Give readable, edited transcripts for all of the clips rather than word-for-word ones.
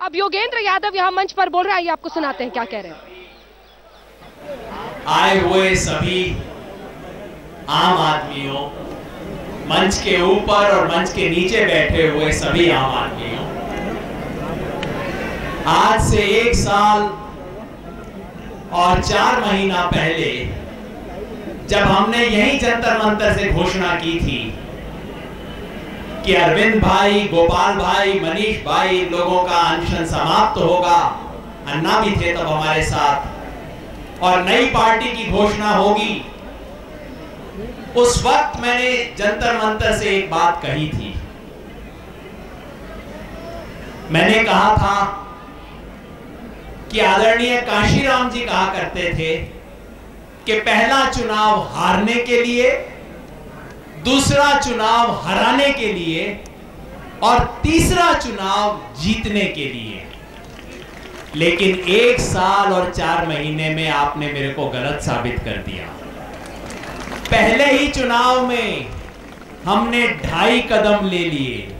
अब योगेंद्र यादव यहाँ मंच पर बोल रहे हैं, आपको सुनाते हैं क्या कह रहे हैं। आए हुए सभी आम आदमियों, मंच के ऊपर और मंच के नीचे बैठे हुए सभी आम आदमियों, आज से 1 साल और 4 महीना पहले जब हमने यही जंतर मंतर से घोषणा की थी कि अरविंद भाई, गोपाल भाई, मनीष भाई, इन लोगों का अनशन समाप्त होगा, अन्ना भी थे तब हमारे साथ, और नई पार्टी की घोषणा होगी, उस वक्त मैंने जंतर मंतर से एक बात कही थी। मैंने कहा था कि आदरणीय काशीराम जी कहा करते थे कि पहला चुनाव हारने के लिए, दूसरा चुनाव हराने के लिए और तीसरा चुनाव जीतने के लिए। लेकिन 1 साल और 4 महीने में आपने मेरे को गलत साबित कर दिया। पहले ही चुनाव में हमने 2.5 कदम ले लिए,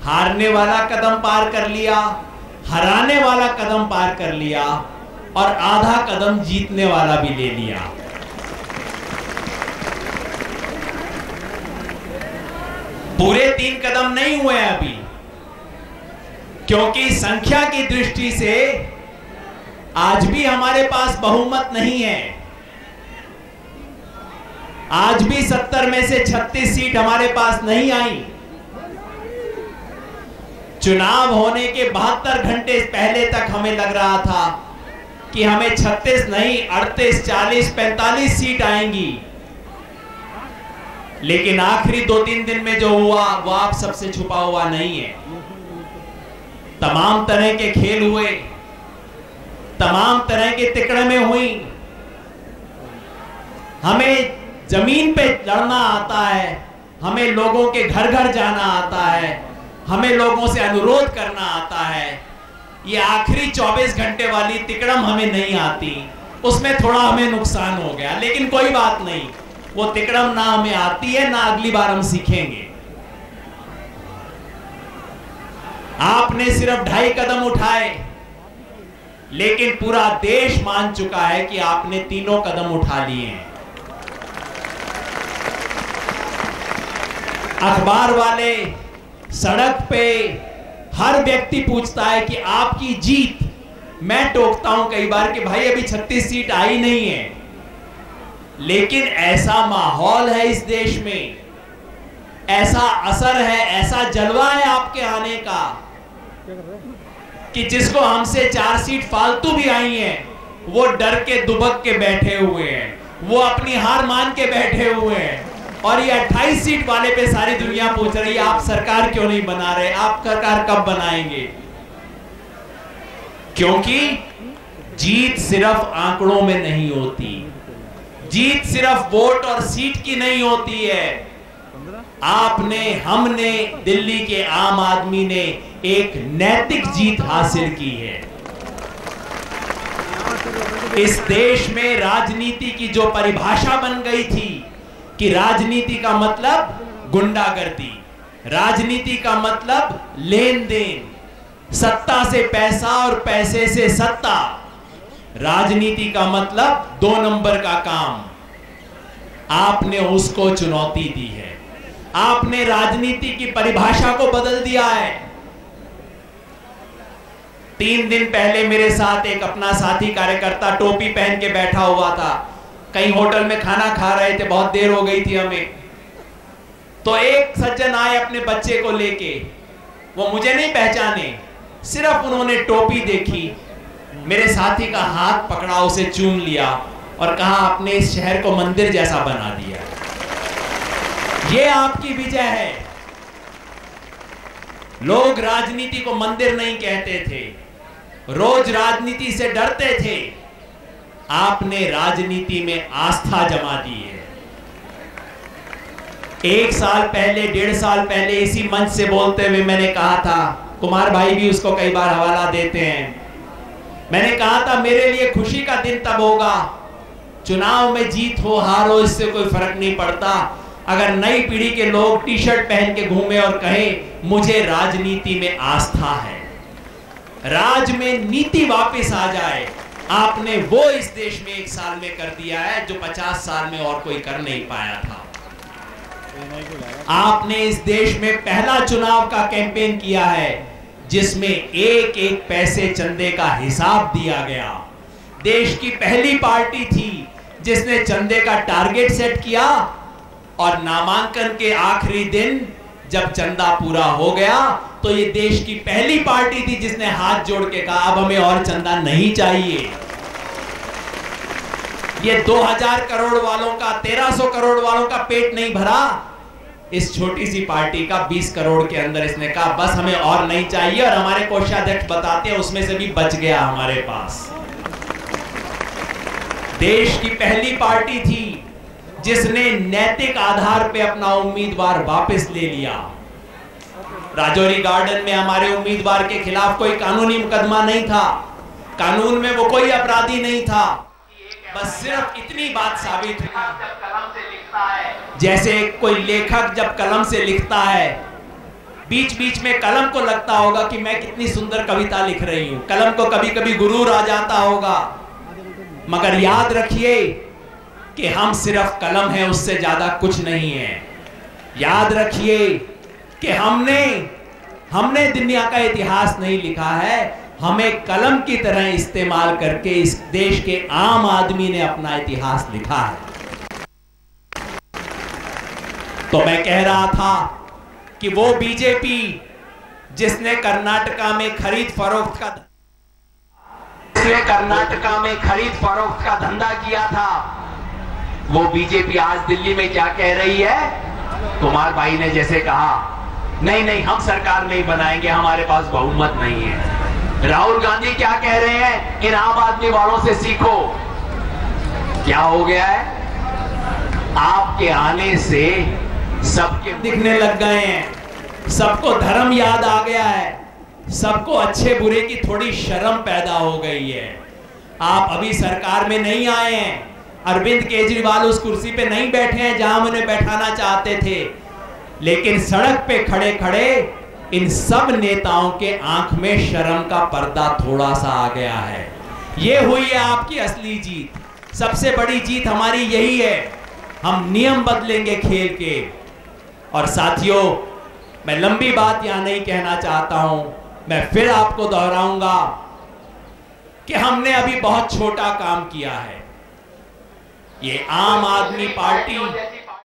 हारने वाला कदम पार कर लिया, हराने वाला कदम पार कर लिया और आधा कदम जीतने वाला भी ले लिया। पूरे 3 कदम नहीं हुए अभी, क्योंकि संख्या की दृष्टि से आज भी हमारे पास बहुमत नहीं है। आज भी 70 में से 36 सीट हमारे पास नहीं आई। चुनाव होने के 72 घंटे पहले तक हमें लग रहा था कि हमें 36 नहीं 38, 40, 45 सीट आएंगी, लेकिन आखिरी 2-3 दिन में जो हुआ वो आप सबसे छुपा हुआ नहीं है। तमाम तरह के खेल हुए, तमाम तरह के तिकड़में हुई। हमें जमीन पे लड़ना आता है, हमें लोगों के घर घर जाना आता है, हमें लोगों से अनुरोध करना आता है। ये आखिरी 24 घंटे वाली तिकड़म हमें नहीं आती, उसमें थोड़ा हमें नुकसान हो गया, लेकिन कोई बात नहीं, वो तिकड़म ना हमें आती है ना अगली बार हम सीखेंगे। आपने सिर्फ 2.5 कदम उठाए, लेकिन पूरा देश मान चुका है कि आपने 3 कदम उठा लिए हैं। अखबार वाले, सड़क पे हर व्यक्ति पूछता है कि आपकी जीत। मैं टोकता हूं कई बार कि भाई अभी 36 सीट आई नहीं है, लेकिन ऐसा माहौल है इस देश में, ऐसा असर है, ऐसा जलवा है आपके आने का कि जिसको हमसे 4 सीट फालतू भी आई हैं, वो डर के दुबक के बैठे हुए हैं, वो अपनी हार मान के बैठे हुए हैं। और ये 28 सीट वाले पे सारी दुनिया पूछ रही है आप सरकार क्यों नहीं बना रहे, आप सरकार कब बनाएंगे? क्योंकि जीत सिर्फ आंकड़ों में नहीं होती, जीत सिर्फ वोट और सीट की नहीं होती है। आपने, हमने, दिल्ली के आम आदमी ने एक नैतिक जीत हासिल की है। इस देश में राजनीति की जो परिभाषा बन गई थी कि राजनीति का मतलब गुंडागर्दी, राजनीति का मतलब लेन देन, सत्ता से पैसा और पैसे से सत्ता, राजनीति का मतलब 2 नंबर का काम, आपने उसको चुनौती दी है। आपने राजनीति की परिभाषा को बदल दिया है। 3 दिन पहले मेरे साथ एक अपना साथी कार्यकर्ता टोपी पहन के बैठा हुआ था, कहीं होटल में खाना खा रहे थे, बहुत देर हो गई थी हमें, तो एक सज्जन आए अपने बच्चे को लेके। वो मुझे नहीं पहचाने, सिर्फ उन्होंने टोपी देखी, मेरे साथी का हाथ पकड़ा, उसे चूम लिया और कहा आपने इस शहर को मंदिर जैसा बना दिया। ये आपकी विजय है। लोग राजनीति को मंदिर नहीं कहते थे, रोज राजनीति से डरते थे, आपने राजनीति में आस्था जमा दी है। 1 साल पहले, 1.5 साल पहले इसी मंच से बोलते हुए मैंने कहा था, कुमार भाई भी उसको कई बार हवाला देते हैं, मैंने कहा था मेरे लिए खुशी का दिन तब होगा, चुनाव में जीत हो हार हो इससे कोई फर्क नहीं पड़ता, अगर नई पीढ़ी के लोग टी शर्ट पहन के घूमे और कहे मुझे राजनीति में आस्था है। राज में नीति वापस आ जाए, आपने वो इस देश में 1 साल में कर दिया है जो 50 साल में और कोई कर नहीं पाया था। आपने इस देश में पहला चुनाव का कैंपेन किया है जिसमें एक एक पैसे चंदे का हिसाब दिया गया। देश की पहली पार्टी थी जिसने चंदे का टारगेट सेट किया और नामांकन के आखिरी दिन जब चंदा पूरा हो गया तो ये देश की पहली पार्टी थी जिसने हाथ जोड़ के कहा अब हमें और चंदा नहीं चाहिए। ये 2000 करोड़ वालों का, 1300 करोड़ वालों का पेट नहीं भरा, इस छोटी सी पार्टी का 20 करोड़ के अंदर इसने कहा बस हमें और नहीं चाहिए। और हमारे कोषाध्यक्ष बताते हैं उसमें से भी बच गया हमारे पास। देश की पहली पार्टी थी जिसने नैतिक आधार पे अपना उम्मीदवार वापस ले लिया। राजौरी गार्डन में हमारे उम्मीदवार के खिलाफ कोई कानूनी मुकदमा नहीं था, कानून में वो कोई अपराधी नहीं था, बस सिर्फ इतनी बात साबित हुई जैसे कोई लेखक जब कलम से लिखता है, बीच बीच में कलम को लगता होगा कि मैं कितनी सुंदर कविता लिख रही हूं, कलम को कभी कभी गुरूर आ जाता होगा, मगर याद रखिए कि हम सिर्फ कलम है, उससे ज्यादा कुछ नहीं है। याद रखिए कि हमने दुनिया का इतिहास नहीं लिखा है, हमें कलम की तरह इस्तेमाल करके इस देश के आम आदमी ने अपना इतिहास लिखा है। तो मैं कह रहा था कि वो बीजेपी जिसने कर्नाटका में खरीद फरोख्त का धंधा किया था, वो बीजेपी आज दिल्ली में क्या कह रही है? कुमार भाई ने जैसे कहा नहीं नहीं हम सरकार नहीं बनाएंगे, हमारे पास बहुमत नहीं है। राहुल गांधी क्या कह रहे हैं? इन आम आदमी वालों से सीखो। क्या हो गया है? आपके आने से सबके दिखने लग गए हैं, सबको धर्म याद आ गया है, सबको अच्छे बुरे की थोड़ी शर्म पैदा हो गई है। आप अभी सरकार में नहीं आए हैं, अरविंद केजरीवाल उस कुर्सी पे नहीं बैठे हैं जहां हम उन्हें बैठाना चाहते थे, लेकिन सड़क पे खड़े खड़े इन सब नेताओं के आंख में शर्म का पर्दा थोड़ा सा आ गया है। ये हुई है आपकी असली जीत। सबसे बड़ी जीत हमारी यही है, हम नियम बदलेंगे खेल के। और साथियों, मैं लंबी बात यहां नहीं कहना चाहता हूं, मैं फिर आपको दोहराऊंगा कि हमने अभी बहुत छोटा काम किया है। ये आम आदमी पार्टी